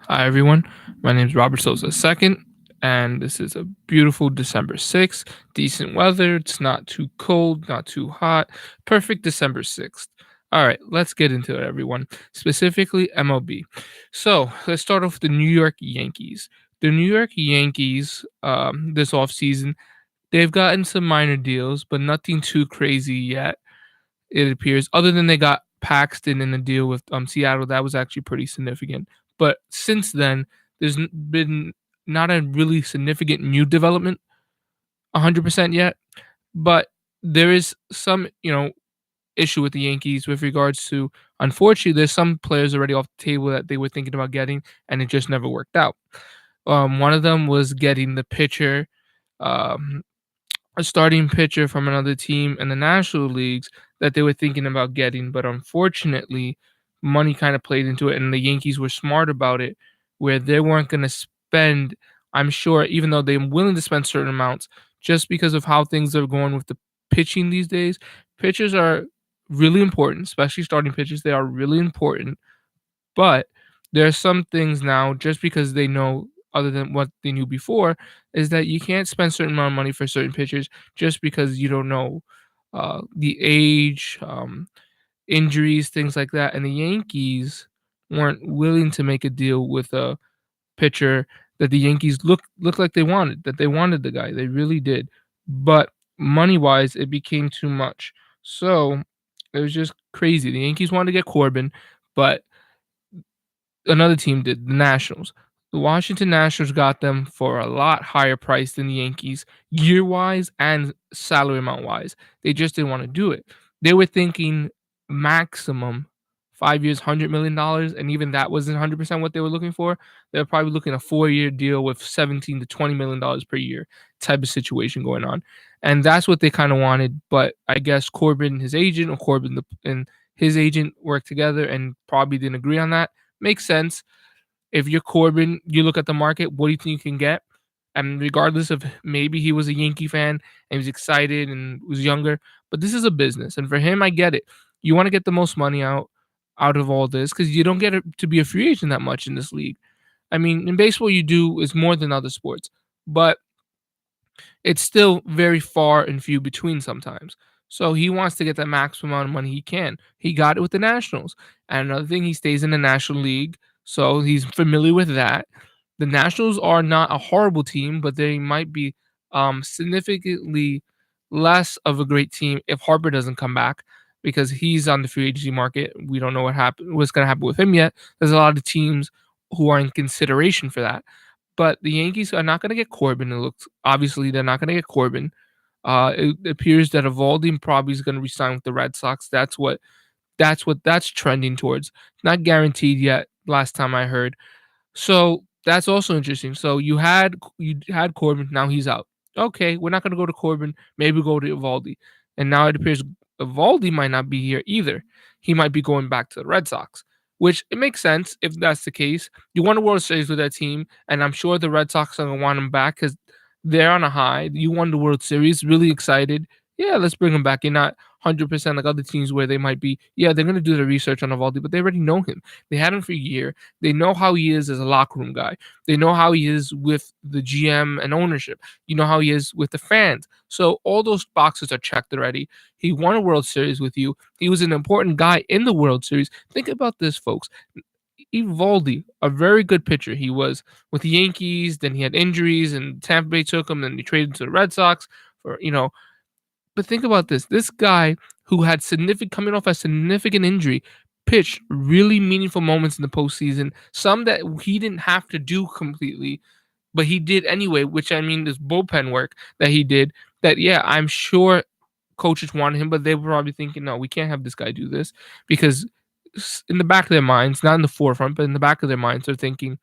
Hi, everyone. My name is Robert Sosa II, and this is a beautiful December 6th. Decent weather. It's not too cold, not too hot. Perfect December 6th. All right, let's get into it, everyone. Specifically, MLB. So let's start off with the New York Yankees. The New York Yankees, this offseason, they've gotten some minor deals, but nothing too crazy yet, it appears, other than they got Paxton in a deal with Seattle. That was actually pretty significant. But since then, there's been not a really significant new development 100% yet. But there is some, issue with the Yankees with regards to, unfortunately, there's some players already off the table that they were thinking about getting, and it just never worked out. One of them was getting the pitcher, um, a starting pitcher from another team in the National Leagues that they were thinking about getting, but unfortunately, money kind of played into it, and the Yankees were smart about it, where they weren't going to spend. I'm sure, even though they're willing to spend certain amounts, just because of how things are going with the pitching these days. Pitchers are really important, especially starting pitchers. They are really important, but there are some things now, just because they know, other than what they knew before, is that you can't spend certain amount of money for certain pitchers just because you don't know the age, injuries, things like that. And the Yankees weren't willing to make a deal with a pitcher that the Yankees looked like they wanted, that they wanted the guy. They really did. But money wise, it became too much. So it was just crazy. The Yankees wanted to get Corbin, but another team did, the Nationals. The Washington Nationals got them for a lot higher price than the Yankees, year wise and salary amount wise. They just didn't want to do it. They were thinking maximum 5 years, $100 million, and even that wasn't 100% what they were looking for. They were probably looking at a 4 year deal with 17 to $20 million per year type of situation going on, and that's what they kind of wanted. But I guess Corbin, and his agent, or and his agent worked together and probably didn't agree on that. Makes sense. If you're Corbin, you look at the market, what do you think you can get? And regardless of, maybe he was a Yankee fan and he was excited and was younger, but this is a business. And for him, I get it. You want to get the most money out of all this, because you don't get to be a free agent that much in this league. I mean, in baseball, you do is more than other sports, but it's still very far and few between sometimes. So he wants to get the maximum amount of money he can. He got it with the Nationals. And another thing, he stays in the National League, so he's familiar with that. The Nationals are not a horrible team, but they might be significantly less of a great team if Harper doesn't come back, because he's on the free agency market. We don't know what's going to happen with him yet. There's a lot of teams who are in consideration for that. But the Yankees are not going to get Corbin. It looks, obviously, they're not going to get Corbin. It appears that Evaldi probably is going to resign with the Red Sox. That's trending towards. Not guaranteed yet. Last time I heard. So that's also interesting. So you had Corbin. Now he's out. Okay, we're not going to go to Corbin. Maybe go to Evaldi. And now it appears Evaldi might not be here either. He might be going back to the Red Sox, which it makes sense if that's the case. You won a World Series with that team, and I'm sure the Red Sox are going to want him back because they're on a high. You won the World Series, really excited. Yeah, let's bring him back. You're not 100% like other teams where they might be, yeah, they're going to do the research on Evaldi, but they already know him. They had him for a year. They know how he is as a locker room guy. They know how he is with the GM and ownership. You know how he is with the fans. So all those boxes are checked already. He won a World Series with you. He was an important guy in the World Series. Think about this, folks. Evaldi, a very good pitcher. He was with the Yankees, then he had injuries, and Tampa Bay took him, and he traded to the Red Sox for. But think about this. This guy, who had significant coming off a significant injury, pitched really meaningful moments in the postseason. Some that he didn't have to do completely, but he did anyway. Which, I mean, this bullpen work that he did. That, yeah, I'm sure coaches wanted him, but they were probably thinking, no, we can't have this guy do this, because in the back of their minds, not in the forefront, but in the back of their minds, they're thinking,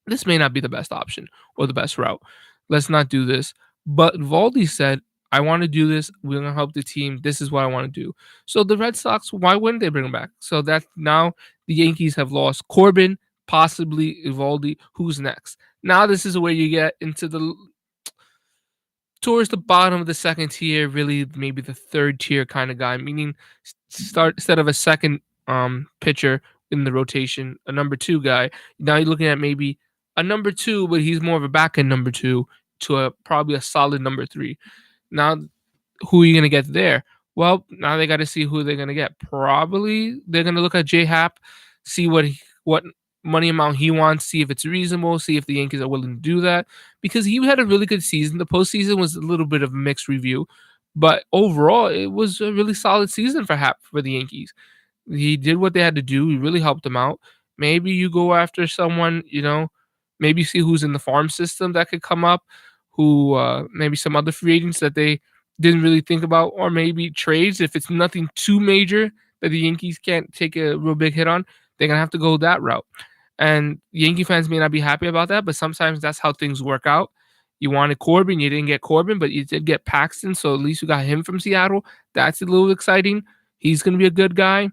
this may not be the best option or the best route. Let's not do this. But Valdi said, I want to do this. We're going to help the team. This is what I want to do. So the Red Sox, why wouldn't they bring him back? So that now the Yankees have lost Corbin, possibly Evaldi. Who's next? Now this is where you get into towards the bottom of the second tier, really maybe the third tier kind of guy, meaning start instead of a second pitcher in the rotation, a number two guy. Now you're looking at maybe a number two, but he's more of a back end number two to a probably a solid number three. Now who are you gonna get there? Well, now they got to see who they're gonna get. Probably they're gonna look at J Hap, see what money amount he wants, see if it's reasonable, see if the Yankees are willing to do that because he had a really good season. The postseason was a little bit of a mixed review, but overall it was a really solid season for Hap for the Yankees. He did what they had to do. He really helped them out. Maybe you go after someone, maybe see who's in the farm system that could come up, who maybe some other free agents that they didn't really think about, or maybe trades if it's nothing too major that the Yankees can't take a real big hit on. They're gonna have to go that route. And Yankee fans may not be happy about that, but sometimes that's how things work out. You wanted Corbin, you didn't get Corbin, but you did get Paxton, so at least you got him from Seattle. That's a little exciting. He's gonna be a good guy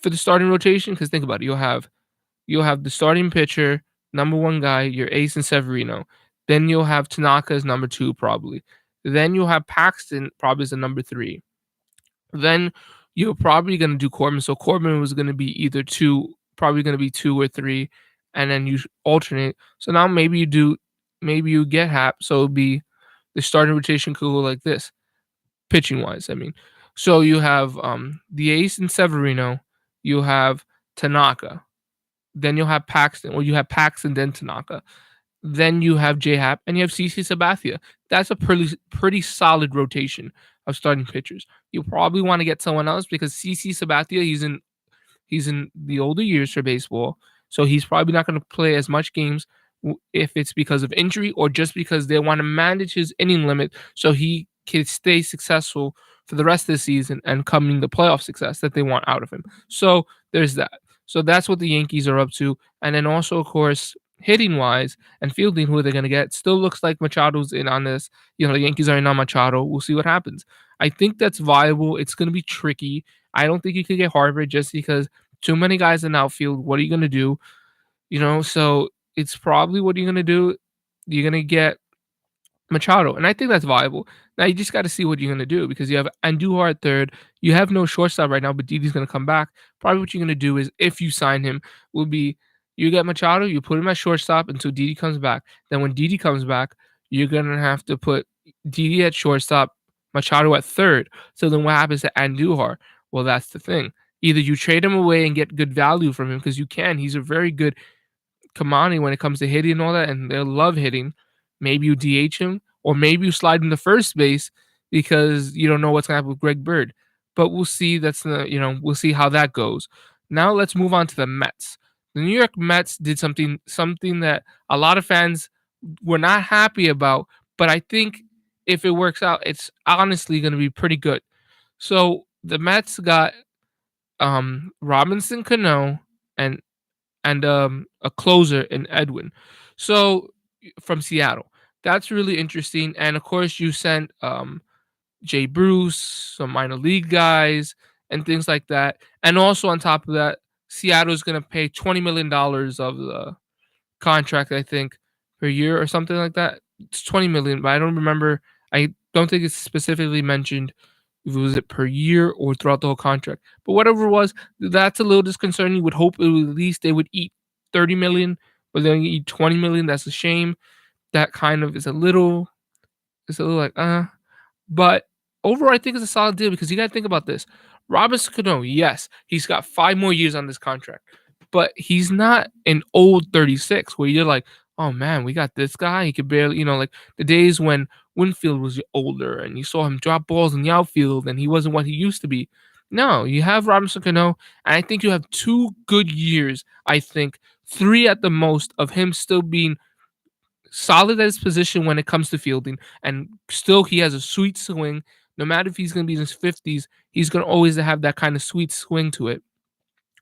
for the starting rotation because think about it, you'll have the starting pitcher, number one guy, your ace and Severino. Then you'll have Tanaka as number two probably. Then you'll have Paxton probably as the number three. Then you're probably gonna do Corbin. So Corbin was gonna be either two, probably gonna be two or three, and then you alternate. So now maybe you get Hap. So it'll be the starting rotation could go like this, pitching wise. I mean, so you have the ace and Severino, you have Tanaka, then you'll have Paxton, or you have Paxton then Tanaka, then you have J Hap, and you have CC Sabathia. That's a pretty solid rotation of starting pitchers. You probably want to get someone else because CC Sabathia, he's in the older years for baseball, so he's probably not going to play as much games if it's because of injury or just because they want to manage his inning limit so he can stay successful for the rest of the season and coming the playoff success that they want out of him. So there's that. So that's what the Yankees are up to. And then also, of course, hitting wise and fielding, who they're going to get, still looks like Machado's in on this. The Yankees are in on Machado. We'll see what happens. I think that's viable. It's going to be tricky. I don't think you could get Harvard just because too many guys in outfield. What are you going to do? So it's probably what you're going to do. You're going to get Machado, and I think that's viable. Now you just got to see what you're going to do because you have Andujar at third. You have no shortstop right now, but Didi's going to come back. Probably what you're going to do is, if you sign him, will be you get Machado, you put him at shortstop until Didi comes back. Then when Didi comes back, you're going to have to put Didi at shortstop, Machado at third. So then what happens to Andujar? Well, that's the thing. Either you trade him away and get good value from him because you can. He's a very good commodity when it comes to hitting and all that, and they love hitting. Maybe you DH him, or maybe you slide him to first base because you don't know what's gonna happen with Greg Bird. But we'll see. We'll see how that goes. Now let's move on to the Mets. The New York Mets did something that a lot of fans were not happy about, but I think if it works out, it's honestly going to be pretty good. So the Mets got Robinson Cano and a closer in Edwin. So from Seattle. That's really interesting. And of course, you sent Jay Bruce, some minor league guys, and things like that. And also on top of that, Seattle is going to pay $20 million of the contract, I think, per year or something like that. It's $20 million, but I don't remember. I don't think it's specifically mentioned if it was it per year or throughout the whole contract. But whatever it was, that's a little disconcerting. You would hope at least they would eat $30 million, but they only eat $20 million. That's a shame. That kind of is a little like, but overall, I think it's a solid deal because you got to think about this. Robinson Cano, yes, he's got 5 more years on this contract, but he's not an old 36 where you're like, oh man, we got this guy. He could barely, like the days when Winfield was older and you saw him drop balls in the outfield and he wasn't what he used to be. No, you have Robinson Cano, and I think you have 2 good years, I think 3 at the most, of him still being solid at his position when it comes to fielding, and still he has a sweet swing. No matter if he's going to be in his 50s, he's going to always have that kind of sweet swing to it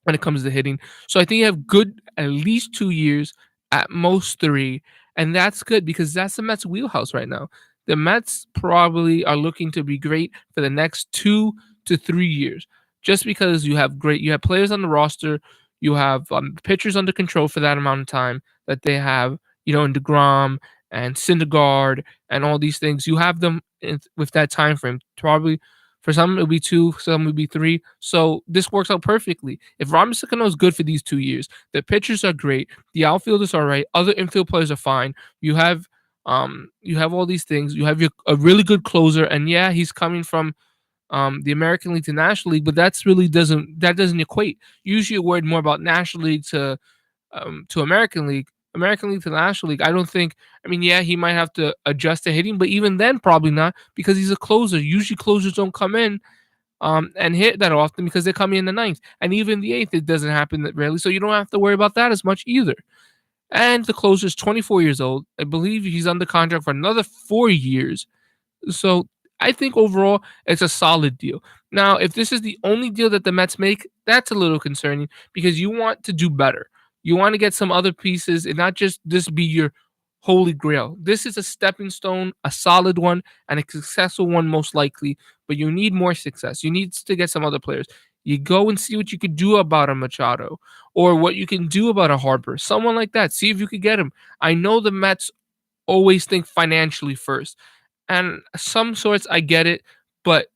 when it comes to hitting. So I think you have good at least 2 years, at most 3, and that's good because that's the Mets' wheelhouse right now. The Mets probably are looking to be great for the next 2 to 3 years, just because you have players on the roster, you have pitchers under control for that amount of time that they have, in DeGrom and Syndergaard and all these things. You have them with that time frame, probably For some, it'll be 2, for some, it'll be 3. So this works out perfectly. If Robinson Cano is good for these 2 years, the pitchers are great, the outfielders are right, other infield players are fine. You have all these things. You have a really good closer, and yeah, he's coming from the American League to National League, but that doesn't equate. Usually, you're worried more about National League to American League. American League to National League, I don't think. I mean, yeah, he might have to adjust to hitting, but even then, probably not because he's a closer. Usually, closers don't come in and hit that often because they come in the ninth, and even the eighth, it doesn't happen that rarely. So you don't have to worry about that as much either. And the closer is 24 years old. I believe he's under contract for another 4 years. So I think overall it's a solid deal. Now, if this is the only deal that the Mets make, that's a little concerning because you want to do better. You want to get some other pieces and not just this be your holy grail. This is a stepping stone, a solid one, and a successful one most likely, but you need more success. You need to get some other players. You go and see what you could do about a Machado or what you can do about a Harper, someone like that. See if you could get him. I know the Mets always think financially first. And some sorts, I get it, but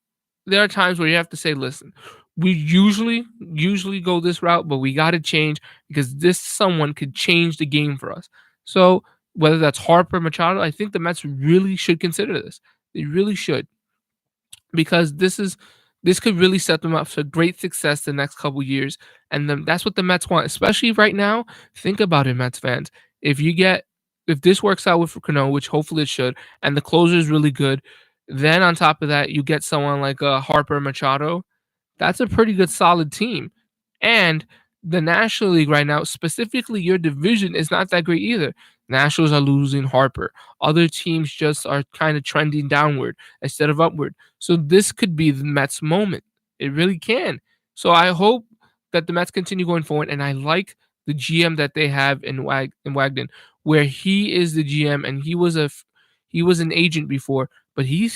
there are times where you have to say, listen, we usually go this route, but we got to change because this someone could change the game for us. So whether that's Harper, Machado, I think the Mets really should consider this. They really should because this could really set them up for great success the next couple years, and that's what the Mets want, especially right now. Think about it, Mets fans. If you get if this works out with Cano, which hopefully it should, and the closer is really good, then on top of that, you get someone like Harper Machado. That's a pretty good solid team. And the National League right now, specifically your division, is not that great either. Nationals are losing Harper. Other teams just are kind of trending downward instead of upward. So this could be the Mets moment. It really can. So I hope that the Mets continue going forward. And I like the GM that they have in Wagner, where he is the GM and he was an agent before, but he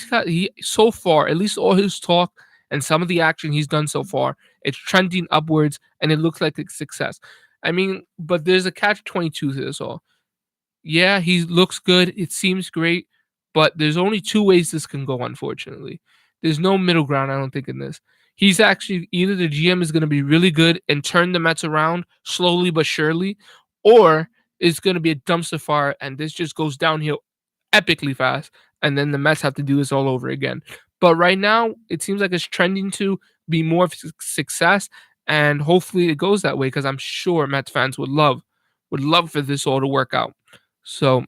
so far, at least all his talk and some of the action he's done so far, it's trending upwards and it looks like a success. I mean, but there's a catch 22 to this all. Yeah, he looks good. It seems great, but there's only two ways this can go, unfortunately. There's no middle ground, I don't think, in this. He's actually either the GM is going to be really good and turn the Mets around slowly but surely, or it's going to be a dumpster fire and this just goes downhill epically fast, and then the Mets have to do this all over again. But right now, it seems like it's trending to be more of a success, and hopefully it goes that way because I'm sure Mets fans would love for this all to work out. So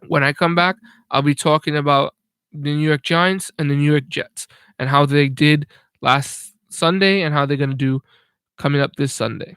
when I come back, I'll be talking about the New York Giants and the New York Jets and how they did last Sunday and how they're going to do coming up this Sunday.